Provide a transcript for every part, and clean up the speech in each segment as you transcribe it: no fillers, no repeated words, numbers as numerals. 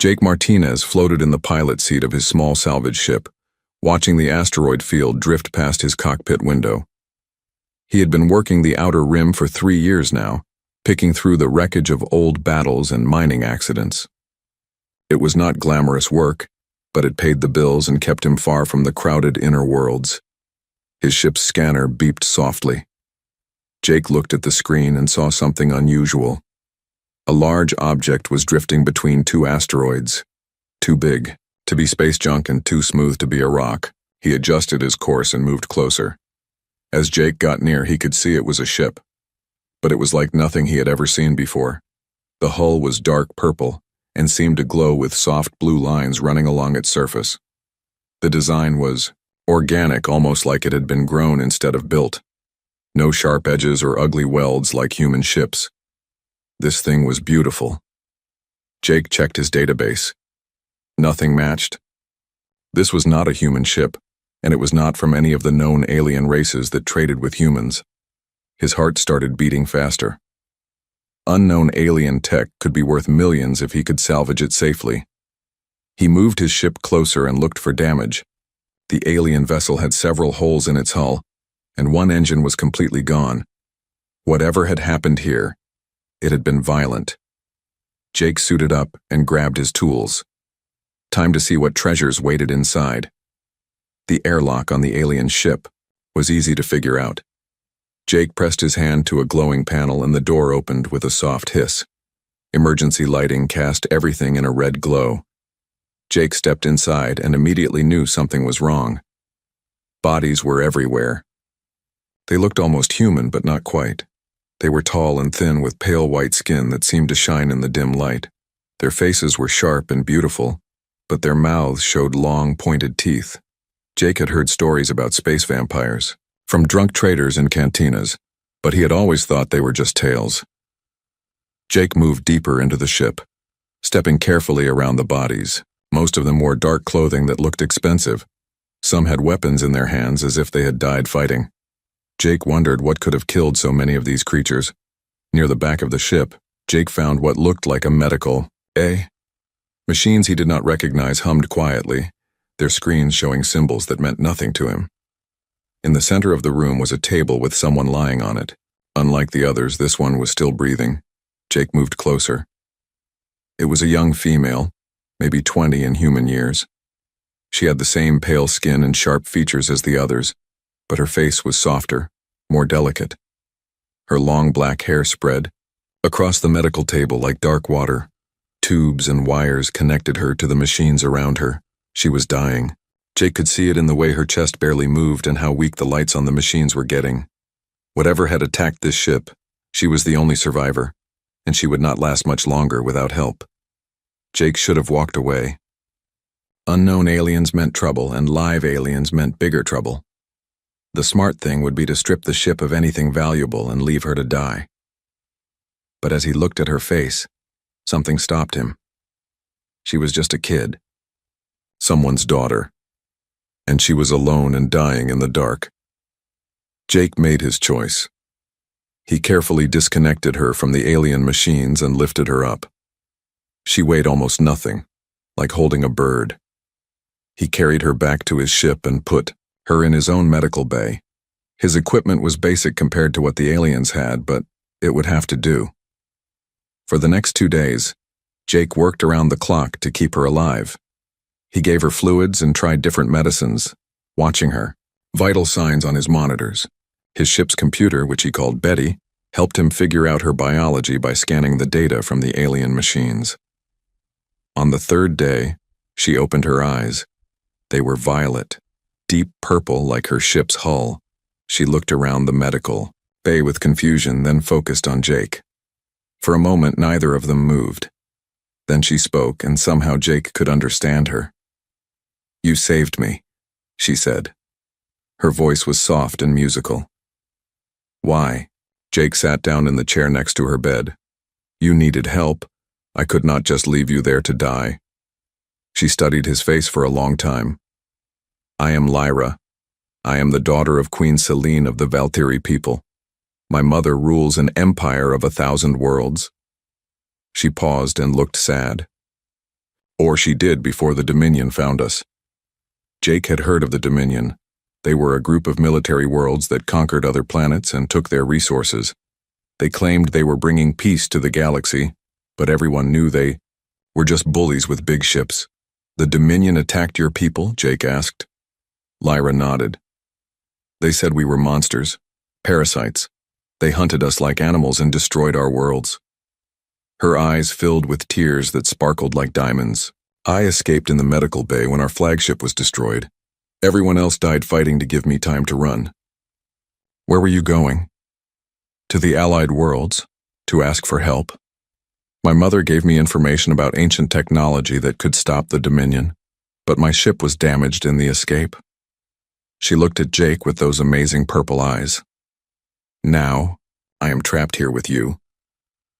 Jake Martinez floated in the pilot seat of his small salvage ship, watching the asteroid field drift past his cockpit window. He had been working the outer rim for 3 years now, picking through the wreckage of old battles and mining accidents. It was not glamorous work, but it paid the bills and kept him far from the crowded inner worlds. His ship's scanner beeped softly. Jake looked at the screen and saw something unusual. A large object was drifting between 2 asteroids. Too big to be space junk and too smooth to be a rock. He adjusted his course and moved closer. As Jake got near, he could see it was a ship. But it was like nothing he had ever seen before. The hull was dark purple and seemed to glow with soft blue lines running along its surface. The design was organic, almost like it had been grown instead of built. No sharp edges or ugly welds like human ships. This thing was beautiful. Jake checked his database. Nothing matched. This was not a human ship, and it was not from any of the known alien races that traded with humans. His heart started beating faster. Unknown alien tech could be worth millions if he could salvage it safely. He moved his ship closer and looked for damage. The alien vessel had several holes in its hull, and one engine was completely gone. Whatever had happened here, it had been violent. Jake suited up and grabbed his tools. Time to see what treasures waited inside. The airlock on the alien ship was easy to figure out. Jake pressed his hand to a glowing panel and the door opened with a soft hiss. Emergency lighting cast everything in a red glow. Jake stepped inside and immediately knew something was wrong. Bodies were everywhere. They looked almost human, but not quite. They were tall and thin with pale white skin that seemed to shine in the dim light. Their faces were sharp and beautiful, but their mouths showed long, pointed teeth. Jake had heard stories about space vampires from drunk traders in cantinas, but he had always thought they were just tales. Jake moved deeper into the ship, stepping carefully around the bodies. Most of them wore dark clothing that looked expensive. Some had weapons in their hands as if they had died fighting. Jake wondered what could have killed so many of these creatures. Near the back of the ship, Jake found what looked like a medical machines he did not recognize hummed quietly, their screens showing symbols that meant nothing to him. In the center of the room was a table with someone lying on it. Unlike the others, this one was still breathing. Jake moved closer. It was a young female, maybe 20 in human years. She had the same pale skin and sharp features as the others, but her face was softer, more delicate. Her long black hair spread across the medical table like dark water. Tubes and wires connected her to the machines around her. She was dying. Jake could see it in the way her chest barely moved and how weak the lights on the machines were getting. Whatever had attacked this ship, she was the only survivor, and she would not last much longer without help. Jake should have walked away. Unknown aliens meant trouble, and live aliens meant bigger trouble. The smart thing would be to strip the ship of anything valuable and leave her to die. But as he looked at her face, something stopped him. She was just a kid. Someone's daughter. And she was alone and dying in the dark. Jake made his choice. He carefully disconnected her from the alien machines and lifted her up. She weighed almost nothing, like holding a bird. He carried her back to his ship and put her in his own medical bay. His equipment was basic compared to what the aliens had, but it would have to do. For the next 2 days, Jake worked around the clock to keep her alive. He gave her fluids and tried different medicines, watching her vital signs on his monitors. His ship's computer, which he called Betty, helped him figure out her biology by scanning the data from the alien machines. On the 3rd day, she opened her eyes. They were violet, deep purple like her ship's hull. She looked around the medical bay with confusion, then focused on Jake. For a moment, neither of them moved. Then she spoke, and somehow Jake could understand her. "You saved me," she said. Her voice was soft and musical. "Why?" Jake sat down in the chair next to her bed. "You needed help. I could not just leave you there to die." She studied his face for a long time. "I am Lyra. I am the daughter of Queen Selene of the Valkyrie people. My mother rules an empire of 1,000 worlds." She paused and looked sad. Or she did before the Dominion found us. Jake had heard of the Dominion. They were a group of military worlds that conquered other planets and took their resources. They claimed they were bringing peace to the galaxy, but everyone knew they were just bullies with big ships. The Dominion attacked your people? Jake asked. Lyra nodded. They said we were monsters, parasites. They hunted us like animals and destroyed our worlds. Her eyes filled with tears that sparkled like diamonds. I escaped in the medical bay when our flagship was destroyed. Everyone else died fighting to give me time to run. Where were you going? To the Allied worlds, to ask for help. My mother gave me information about ancient technology that could stop the Dominion, but my ship was damaged in the escape. She looked at Jake with those amazing purple eyes. Now, I am trapped here with you.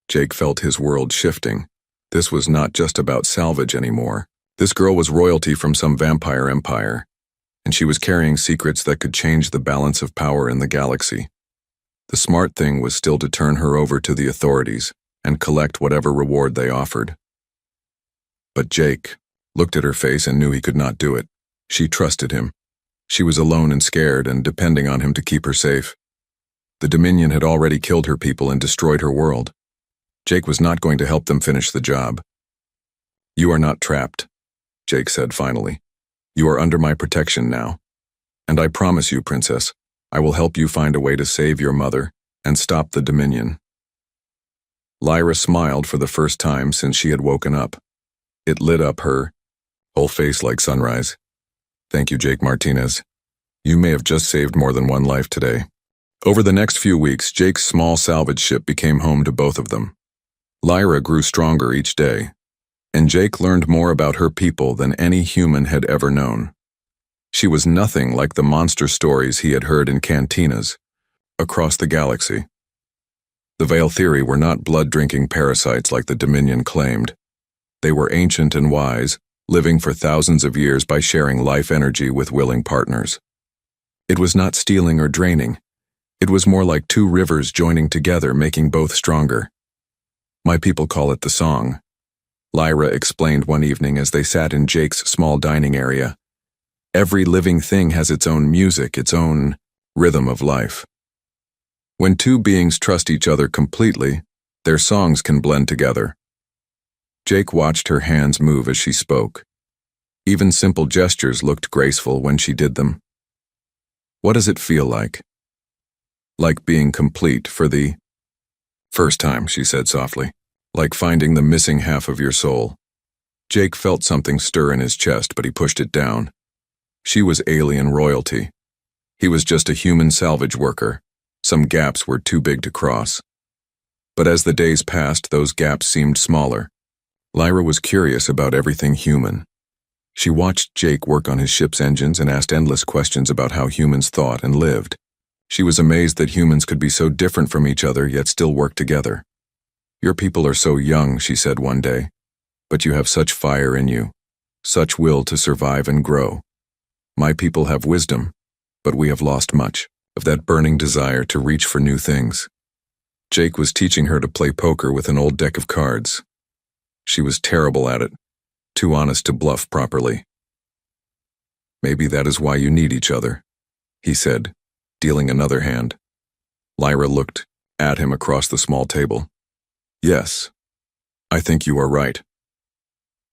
Jake felt his world shifting. This was not just about salvage anymore. This girl was royalty from some vampire empire, and she was carrying secrets that could change the balance of power in the galaxy. The smart thing was still to turn her over to the authorities and collect whatever reward they offered. But Jake looked at her face and knew he could not do it. She trusted him. She was alone and scared and depending on him to keep her safe. The Dominion had already killed her people and destroyed her world. Jake was not going to help them finish the job. You are not trapped, Jake said finally. You are under my protection now. And I promise you, Princess, I will help you find a way to save your mother and stop the Dominion. Lyra smiled for the first time since she had woken up. It lit up her whole face like sunrise. Thank you, Jake Martinez. You may have just saved more than one life today. Over the next few weeks, Jake's small salvage ship became home to both of them. Lyra grew stronger each day, and Jake learned more about her people than any human had ever known. She was nothing like the monster stories he had heard in cantinas across the galaxy. The Veil Theory were not blood-drinking parasites like the Dominion claimed. They were ancient and wise, living for thousands of years by sharing life energy with willing partners. It was not stealing or draining. It was more like two rivers joining together, making both stronger. My people call it the song, Lyra explained one evening as they sat in Jake's small dining area. Every living thing has its own music, its own rhythm of life. When two beings trust each other completely, their songs can blend together. Jake watched her hands move as she spoke. Even simple gestures looked graceful when she did them. What does it feel like? Like being complete for the first time, she said softly. Like finding the missing half of your soul. Jake felt something stir in his chest, but he pushed it down. She was alien royalty. He was just a human salvage worker. Some gaps were too big to cross. But as the days passed, those gaps seemed smaller. Lyra was curious about everything human. She watched Jake work on his ship's engines and asked endless questions about how humans thought and lived. She was amazed that humans could be so different from each other yet still work together. Your people are so young, she said one day, but you have such fire in you, such will to survive and grow. My people have wisdom, but we have lost much of that burning desire to reach for new things. Jake was teaching her to play poker with an old deck of cards. She was terrible at it, too honest to bluff properly. Maybe that is why you need each other, he said, dealing another hand. Lyra looked at him across the small table. Yes, I think you are right.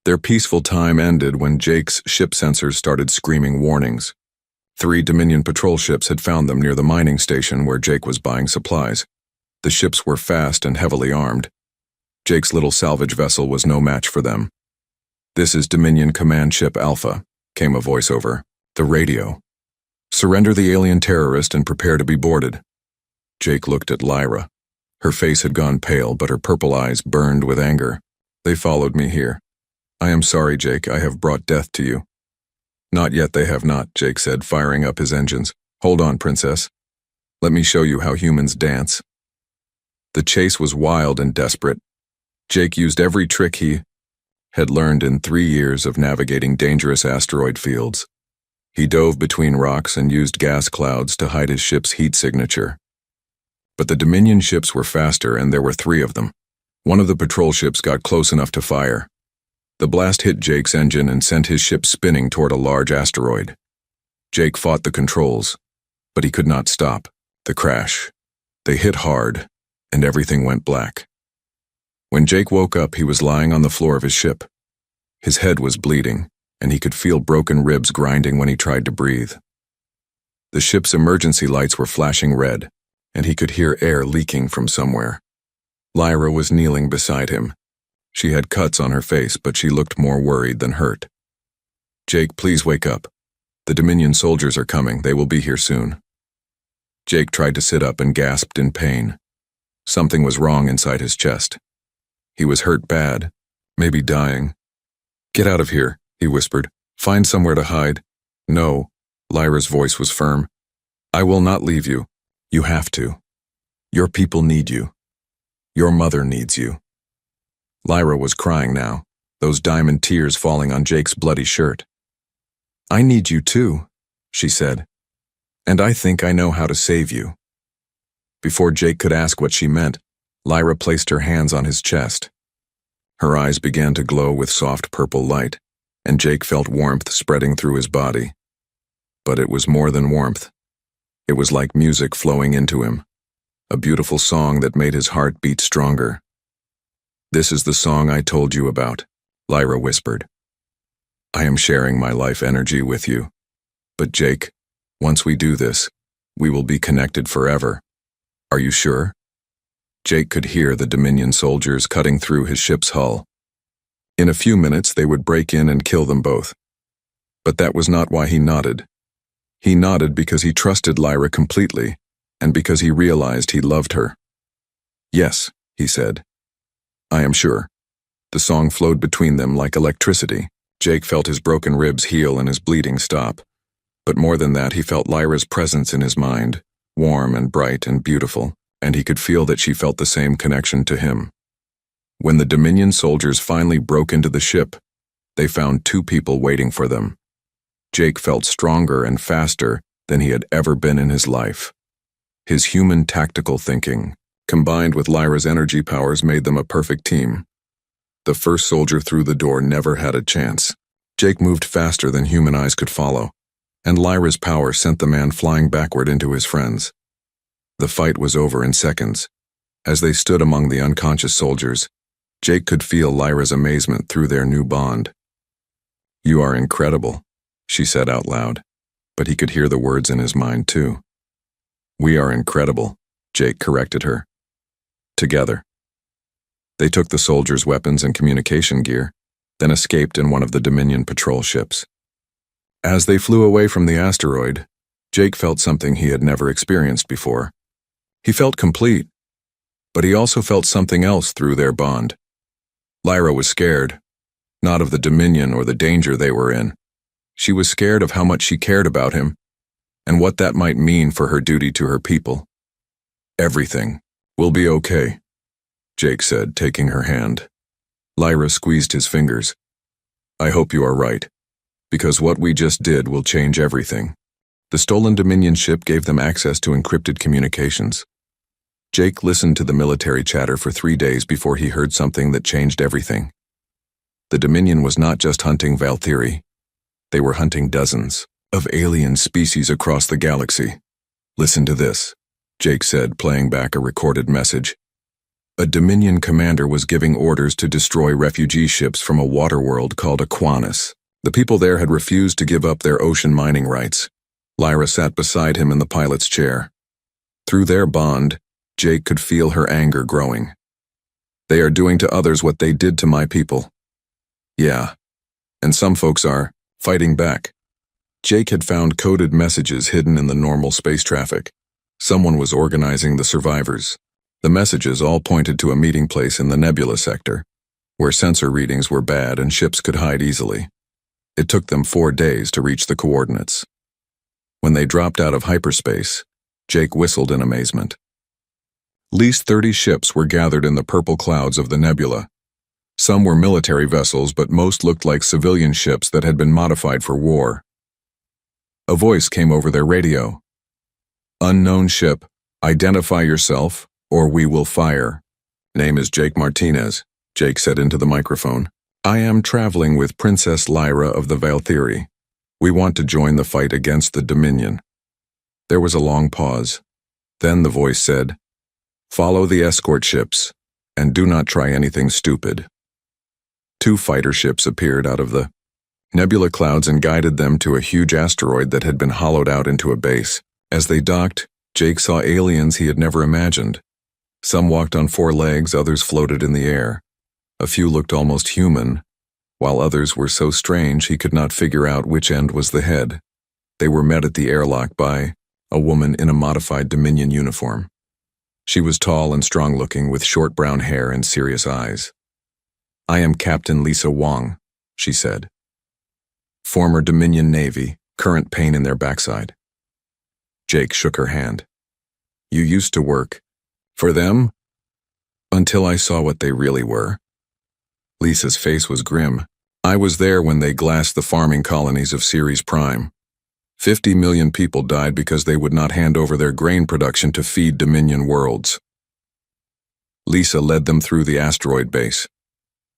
Their peaceful time ended when Jake's ship sensors started screaming warnings. 3 Dominion patrol ships had found them near the mining station where Jake was buying supplies. The ships were fast and heavily armed. Jake's little salvage vessel was no match for them. This is Dominion Command Ship Alpha, came a voice over the radio. Surrender the alien terrorist and prepare to be boarded. Jake looked at Lyra. Her face had gone pale, but her purple eyes burned with anger. They followed me here. I am sorry, Jake, I have brought death to you. Not yet, they have not, Jake said, firing up his engines. Hold on, Princess. Let me show you how humans dance. The chase was wild and desperate. Jake used every trick he had learned in 3 years of navigating dangerous asteroid fields. He dove between rocks and used gas clouds to hide his ship's heat signature. But the Dominion ships were faster, and there were 3 of them. One of the patrol ships got close enough to fire. The blast hit Jake's engine and sent his ship spinning toward a large asteroid. Jake fought the controls, but he could not stop. The crash. They hit hard, and everything went black. When Jake woke up, he was lying on the floor of his ship. His head was bleeding, and he could feel broken ribs grinding when he tried to breathe. The ship's emergency lights were flashing red, and he could hear air leaking from somewhere. Lyra was kneeling beside him. She had cuts on her face, but she looked more worried than hurt. "Jake, please wake up. The Dominion soldiers are coming. They will be here soon." Jake tried to sit up and gasped in pain. Something was wrong inside his chest. He was hurt bad, maybe dying. "Get out of here," he whispered. "Find somewhere to hide." "No," Lyra's voice was firm. "I will not leave you. You have to. Your people need you. Your mother needs you." Lyra was crying now, those diamond tears falling on Jake's bloody shirt. "I need you too," she said. "And I think I know how to save you." Before Jake could ask what she meant, Lyra placed her hands on his chest. Her eyes began to glow with soft purple light, and Jake felt warmth spreading through his body. But it was more than warmth. It was like music flowing into him, a beautiful song that made his heart beat stronger. "This is the song I told you about," Lyra whispered. "I am sharing my life energy with you. But Jake, once we do this, we will be connected forever. Are you sure?" Jake could hear the Dominion soldiers cutting through his ship's hull. In a few minutes they would break in and kill them both. But that was not why he nodded. He nodded because he trusted Lyra completely, and because he realized he loved her. "Yes," he said. "I am sure." The song flowed between them like electricity. Jake felt his broken ribs heal and his bleeding stop. But more than that, he felt Lyra's presence in his mind, warm and bright and beautiful, and he could feel that she felt the same connection to him. When the Dominion soldiers finally broke into the ship, they found two people waiting for them. Jake felt stronger and faster than he had ever been in his life. His human tactical thinking, combined with Lyra's energy powers, made them a perfect team. The first soldier through the door never had a chance. Jake moved faster than human eyes could follow, and Lyra's power sent the man flying backward into his friends. The fight was over in seconds. As they stood among the unconscious soldiers, Jake could feel Lyra's amazement through their new bond. "You are incredible," she said out loud, but he could hear the words in his mind too. "We are incredible," Jake corrected her. Together. They took the soldiers' weapons and communication gear, then escaped in one of the Dominion patrol ships. As they flew away from the asteroid, Jake felt something he had never experienced before. He felt complete, but he also felt something else through their bond. Lyra was scared, not of the Dominion or the danger they were in. She was scared of how much she cared about him, and what that might mean for her duty to her people. "Everything will be okay," Jake said, taking her hand. Lyra squeezed his fingers. "I hope you are right, because what we just did will change everything." The stolen Dominion ship gave them access to encrypted communications. Jake listened to the military chatter for 3 days before he heard something that changed everything. The Dominion was not just hunting Valkyrie. They were hunting dozens of alien species across the galaxy. "Listen to this," Jake said, playing back a recorded message. A Dominion commander was giving orders to destroy refugee ships from a water world called Aquanus. The people there had refused to give up their ocean mining rights. Lyra sat beside him in the pilot's chair. Through their bond, Jake could feel her anger growing. "They are doing to others what they did to my people." "Yeah, and some folks are fighting back." Jake had found coded messages hidden in the normal space traffic. Someone was organizing the survivors. The messages all pointed to a meeting place in the Nebula sector, where sensor readings were bad and ships could hide easily. It took them 4 days to reach the coordinates. When they dropped out of hyperspace, Jake whistled in amazement. At least 30 ships were gathered in the purple clouds of the nebula. Some were military vessels, but most looked like civilian ships that had been modified for war. A voice came over their radio. "Unknown ship, identify yourself, or we will fire. Name is Jake Martinez," Jake said into the microphone. I am traveling with Princess Lyra of the Valtheri. We want to join the fight against the Dominion. There was a long pause. Then the voice said, "Follow the escort ships, and do not try anything stupid." 2 fighter ships appeared out of the nebula clouds and guided them to a huge asteroid that had been hollowed out into a base. As they docked, Jake saw aliens he had never imagined. Some walked on 4 legs, others floated in the air. A few looked almost human, while others were so strange he could not figure out which end was the head. They were met at the airlock by a woman in a modified Dominion uniform. She was tall and strong-looking, with short brown hair and serious eyes. "I am Captain Lisa Wong," she said. "Former Dominion Navy, current pain in their backside." Jake shook her hand. "You used to work for them?" "Until I saw what they really were." Lisa's face was grim. "I was there when they glassed the farming colonies of Ceres Prime. 50 million people died because they would not hand over their grain production to feed Dominion worlds." Lisa led them through the asteroid base.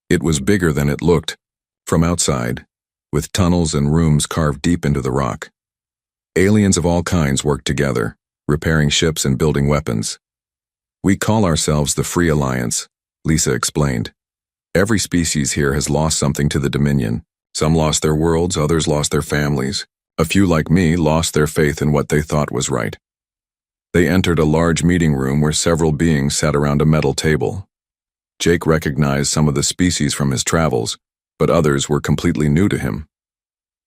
It was bigger than it looked from outside, with tunnels and rooms carved deep into the rock. Aliens of all kinds worked together, repairing ships and building weapons. "We call ourselves the Free Alliance," Lisa explained. "Every species here has lost something to the Dominion. Some lost their worlds, others lost their families. A few, like me, lost their faith in what they thought was right." They entered a large meeting room where several beings sat around a metal table. Jake recognized some of the species from his travels, but others were completely new to him.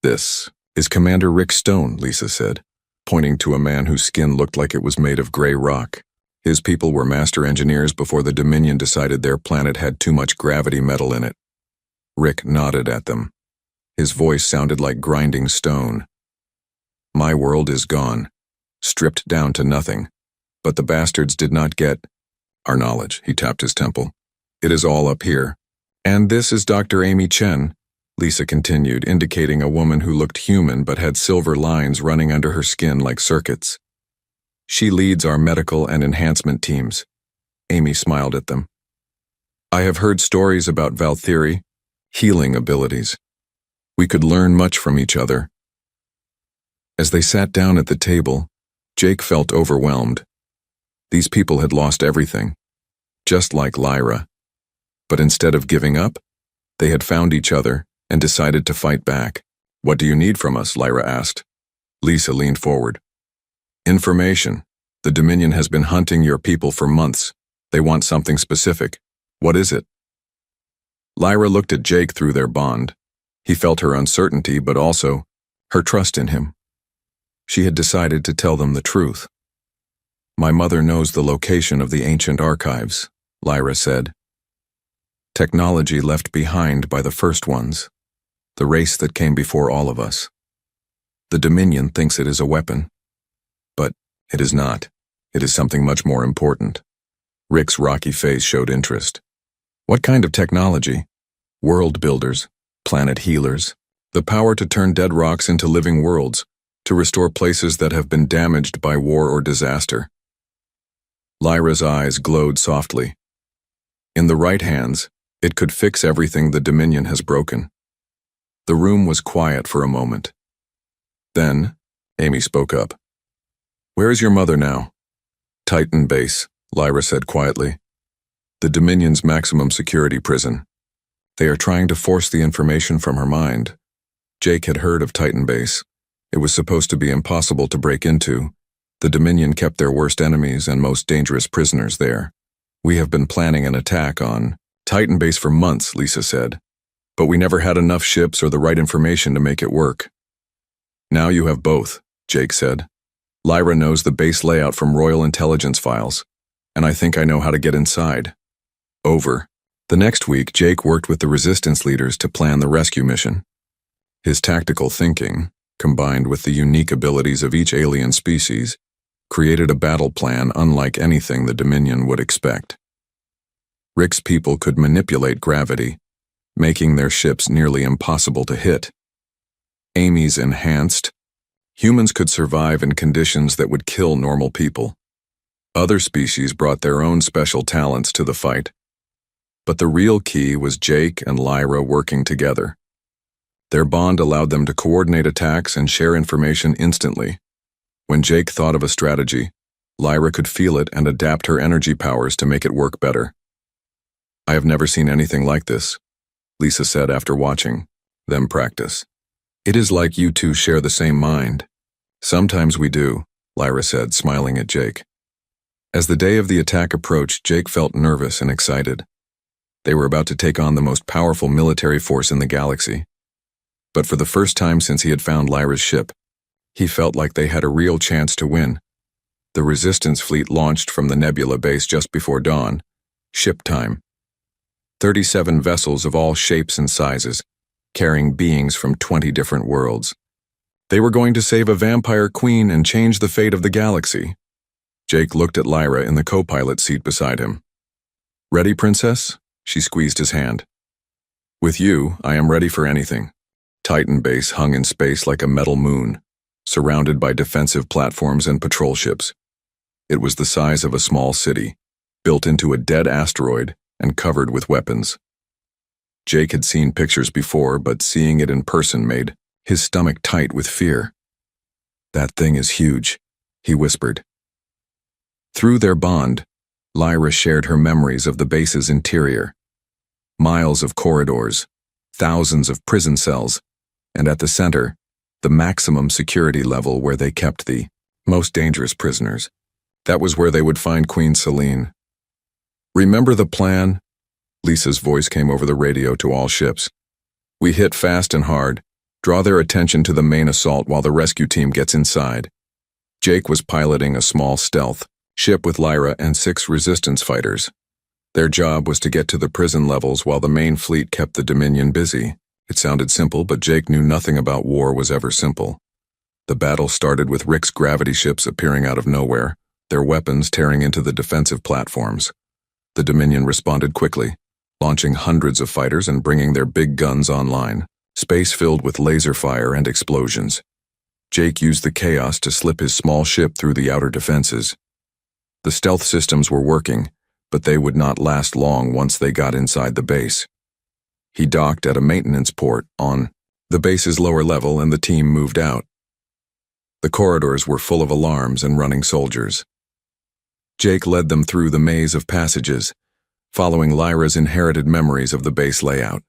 "This is Commander Rick Stone," Lisa said, pointing to a man whose skin looked like it was made of gray rock. His people were master engineers before the Dominion decided their planet had too much gravity metal in it. Rick nodded at them. His voice sounded like grinding stone. "My world is gone, stripped down to nothing. But the bastards did not get our knowledge." He tapped his temple. "It is all up here. And this is Dr. Amy Chen," Lisa continued, indicating a woman who looked human but had silver lines running under her skin like circuits. "She leads our medical and enhancement teams." Amy smiled at them. "I have heard stories about Valtheri, healing abilities. We could learn much from each other." As they sat down at the table, Jake felt overwhelmed. These people had lost everything, just like Lyra. But instead of giving up, they had found each other and decided to fight back. "What do you need from us?" Lyra asked. Lisa leaned forward. "Information. The Dominion has been hunting your people for months. They want something specific. What is it?" Lyra looked at Jake through their bond. He felt her uncertainty, but also her trust in him. She had decided to tell them the truth. "My mother knows the location of the ancient archives," Lyra said. "Technology left behind by the first ones, the race that came before all of us. The Dominion thinks it is a weapon, but it is not. It is something much more important." Rick's rocky face showed interest. "What kind of technology?" "World builders, planet healers, the power to turn dead rocks into living worlds, to restore places that have been damaged by war or disaster." Lyra's eyes glowed softly. "In the right hands, it could fix everything the Dominion has broken." The room was quiet for a moment. Then, Amy spoke up. "Where is your mother now?" "Titan Base," Lyra said quietly. "The Dominion's maximum security prison. They are trying to force the information from her mind." Jake had heard of Titan Base. It was supposed to be impossible to break into. The Dominion kept their worst enemies and most dangerous prisoners there. "We have been planning an attack on Titan Base for months," Lisa said. "But we never had enough ships or the right information to make it work." "Now you have both," Jake said. "Lyra knows the base layout from Royal Intelligence files, and I think I know how to get inside." Over. The next week, Jake worked with the resistance leaders to plan the rescue mission. His tactical thinking, combined with the unique abilities of each alien species, created a battle plan unlike anything the Dominion would expect. Rick's people could manipulate gravity, making their ships nearly impossible to hit. Amy's enhanced. Humans could survive in conditions that would kill normal people. Other species brought their own special talents to the fight. But the real key was Jake and Lyra working together. Their bond allowed them to coordinate attacks and share information instantly. When Jake thought of a strategy, Lyra could feel it and adapt her energy powers to make it work better. "I have never seen anything like this," Lisa said after watching them practice. "It is like you two share the same mind." "Sometimes we do," Lyra said, smiling at Jake. As the day of the attack approached, Jake felt nervous and excited. They were about to take on the most powerful military force in the galaxy. But for the first time since he had found Lyra's ship, he felt like they had a real chance to win. The Resistance fleet launched from the Nebula base just before dawn, ship time. 37 vessels of all shapes and sizes, carrying beings from 20 different worlds. They were going to save a vampire queen and change the fate of the galaxy. Jake looked at Lyra in the co-pilot seat beside him. "Ready, princess?" She squeezed his hand. "With you, I am ready for anything." Titan base hung in space like a metal moon, surrounded by defensive platforms and patrol ships. It was the size of a small city, built into a dead asteroid and covered with weapons. Jake had seen pictures before, but seeing it in person made his stomach tight with fear. "That thing is huge," he whispered. Through their bond, Lyra shared her memories of the base's interior. Miles of corridors, thousands of prison cells, and at the center, the maximum security level where they kept the most dangerous prisoners. That was where they would find Queen Selene. "Remember the plan?" Lisa's voice came over the radio to all ships. "We hit fast and hard, draw their attention to the main assault while the rescue team gets inside." Jake was piloting a small stealth ship with Lyra and 6 resistance fighters. Their job was to get to the prison levels while the main fleet kept the Dominion busy. It sounded simple, but Jake knew nothing about war was ever simple. The battle started with Rick's gravity ships appearing out of nowhere, their weapons tearing into the defensive platforms. The Dominion responded quickly, launching hundreds of fighters and bringing their big guns online, space filled with laser fire and explosions. Jake used the chaos to slip his small ship through the outer defenses. The stealth systems were working, but they would not last long once they got inside the base. He docked at a maintenance port on the base's lower level and the team moved out. The corridors were full of alarms and running soldiers. Jake led them through the maze of passages, following Lyra's inherited memories of the base layout.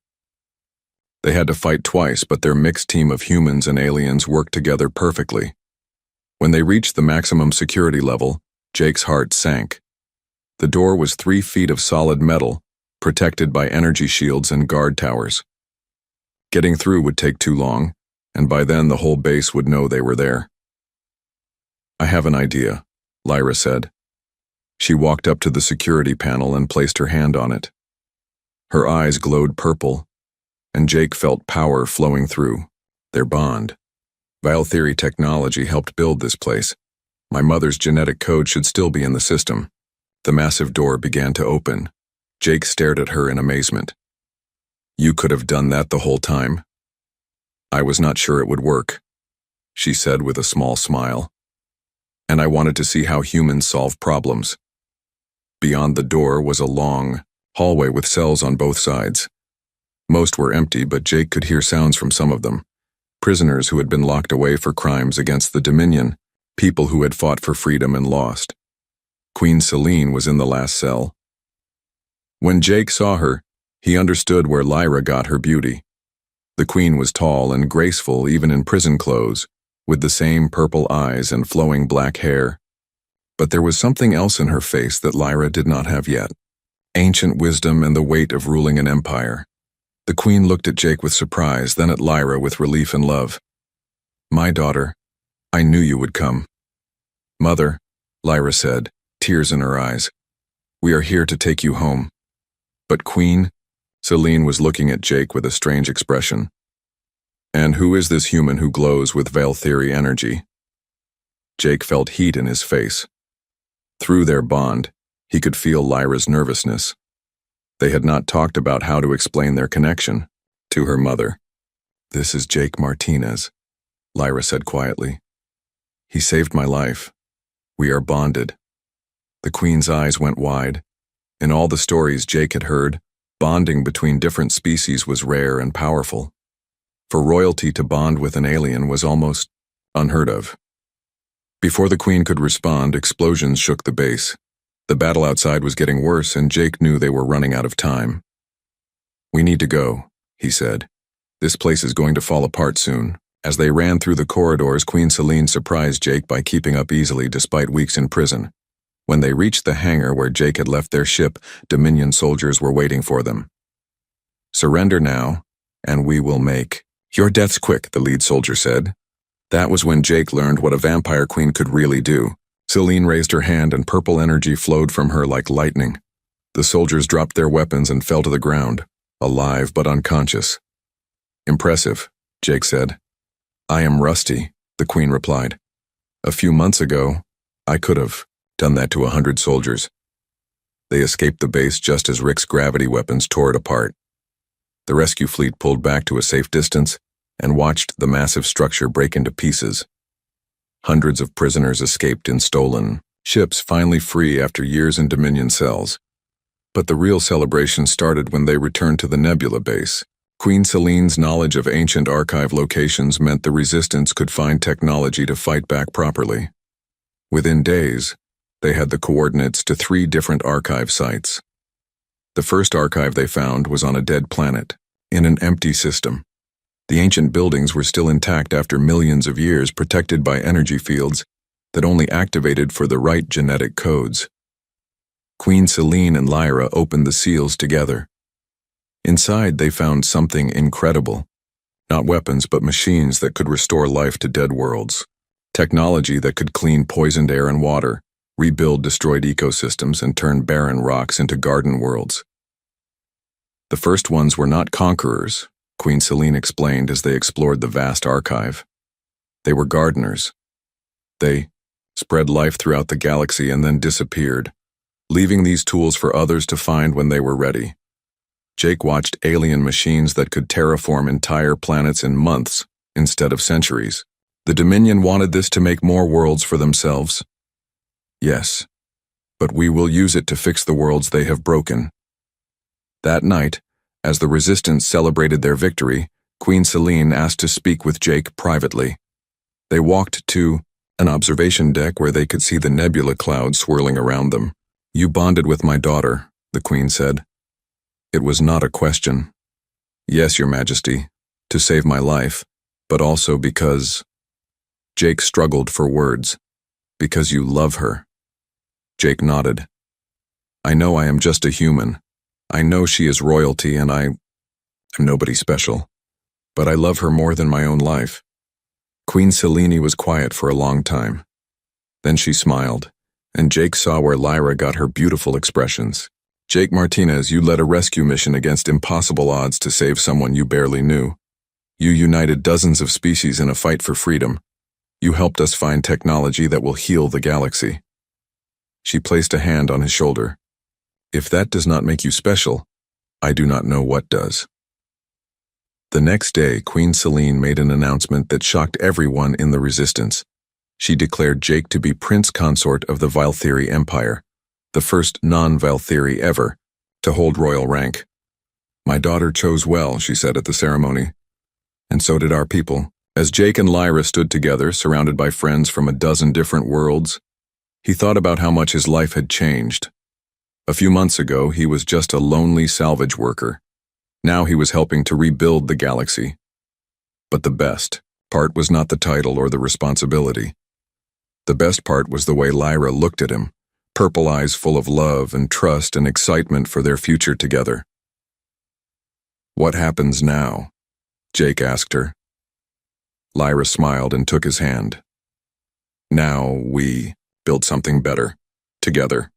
They had to fight twice, but their mixed team of humans and aliens worked together perfectly. When they reached the maximum security level, Jake's heart sank. The door was 3 feet of solid metal, protected by energy shields and guard towers. Getting through would take too long, and by then the whole base would know they were there. "I have an idea," Lyra said. She walked up to the security panel and placed her hand on it. Her eyes glowed purple, and Jake felt power flowing through their bond. Vile theory technology helped build this place. My mother's genetic code should still be in the system. The massive door began to open. Jake stared at her in amazement. "You could have done that the whole time?" "I was not sure it would work," she said with a small smile. "And I wanted to see how humans solve problems." Beyond the door was a long hallway with cells on both sides. Most were empty, but Jake could hear sounds from some of them. Prisoners who had been locked away for crimes against the Dominion, people who had fought for freedom and lost. Queen Selene was in the last cell. When Jake saw her, he understood where Lyra got her beauty. The queen was tall and graceful even in prison clothes, with the same purple eyes and flowing black hair. But there was something else in her face that Lyra did not have yet. Ancient wisdom and the weight of ruling an empire. The queen looked at Jake with surprise, then at Lyra with relief and love. "My daughter, I knew you would come." "Mother," Lyra said, tears in her eyes, "we are here to take you home." "But Queen?" Selene was looking at Jake with a strange expression. "And who is this human who glows with Vale Theory energy?" Jake felt heat in his face. Through their bond, he could feel Lyra's nervousness. They had not talked about how to explain their connection to her mother. "This is Jake Martinez," Lyra said quietly. "He saved my life. We are bonded." The queen's eyes went wide. In all the stories Jake had heard, Bonding between different species was rare and powerful. For royalty to bond with an alien was almost unheard of. Before the Queen could respond, explosions shook the base. The battle outside was getting worse, and Jake knew they were running out of time. "We need to go," he said. "This place is going to fall apart soon." As they ran through the corridors, Queen Selene surprised Jake by keeping up easily despite weeks in prison. When they reached the hangar where Jake had left their ship, Dominion soldiers were waiting for them. "Surrender now, and we will make your deaths quick," the lead soldier said. That was when Jake learned what a vampire queen could really do. Selene raised her hand and purple energy flowed from her like lightning. The soldiers dropped their weapons and fell to the ground, alive but unconscious. "Impressive," Jake said. "I am rusty," the Queen replied. "A few months ago, I could have done that to 100 soldiers." They escaped the base just as Rick's gravity weapons tore it apart. The rescue fleet pulled back to a safe distance and watched the massive structure break into pieces. Hundreds of prisoners escaped in stolen ships, finally free after years in Dominion cells. But the real celebration started when they returned to the Nebula base. Queen Selene's knowledge of ancient archive locations meant the Resistance could find technology to fight back properly. Within days, they had the coordinates to 3 different archive sites. The first archive they found was on a dead planet, in an empty system. The ancient buildings were still intact after millions of years, protected by energy fields that only activated for the right genetic codes. Queen Selene and Lyra opened the seals together. Inside, they found something incredible. Not weapons, but machines that could restore life to dead worlds. Technology that could clean poisoned air and water, rebuild destroyed ecosystems, and turn barren rocks into garden worlds. The first ones were not conquerors, Queen Selene explained as they explored the vast archive. They were gardeners. They spread life throughout the galaxy and then disappeared, leaving these tools for others to find when they were ready. Jake watched alien machines that could terraform entire planets in months instead of centuries. The Dominion wanted this to make more worlds for themselves. Yes, but we will use it to fix the worlds they have broken. That night, as the Resistance celebrated their victory, Queen Selene asked to speak with Jake privately. They walked to an observation deck where they could see the nebula cloud swirling around them. "You bonded with my daughter," the Queen said. "It was not a question." "Yes, Your Majesty, to save my life, but also because—" Jake struggled for words. "Because you love her." Jake nodded. "I know I am just a human. I know she is royalty and I am nobody special. But I love her more than my own life." Queen Selene was quiet for a long time. Then she smiled, and Jake saw where Lyra got her beautiful expressions. "Jake Martinez, you led a rescue mission against impossible odds to save someone you barely knew. You united dozens of species in a fight for freedom. You helped us find technology that will heal the galaxy." She placed a hand on his shoulder. "If that does not make you special, I do not know what does." The next day, Queen Selene made an announcement that shocked everyone in the Resistance. She declared Jake to be Prince Consort of the Valtheri Empire, the first non-Valtheri ever to hold royal rank. "My daughter chose well," she said at the ceremony. "And so did our people." As Jake and Lyra stood together, surrounded by friends from a dozen different worlds, he thought about how much his life had changed. A few months ago, he was just a lonely salvage worker. Now he was helping to rebuild the galaxy. But the best part was not the title or the responsibility. The best part was the way Lyra looked at him, purple eyes full of love and trust and excitement for their future together. "What happens now?" Jake asked her. Lyra smiled and took his hand. "Now we build something better, together."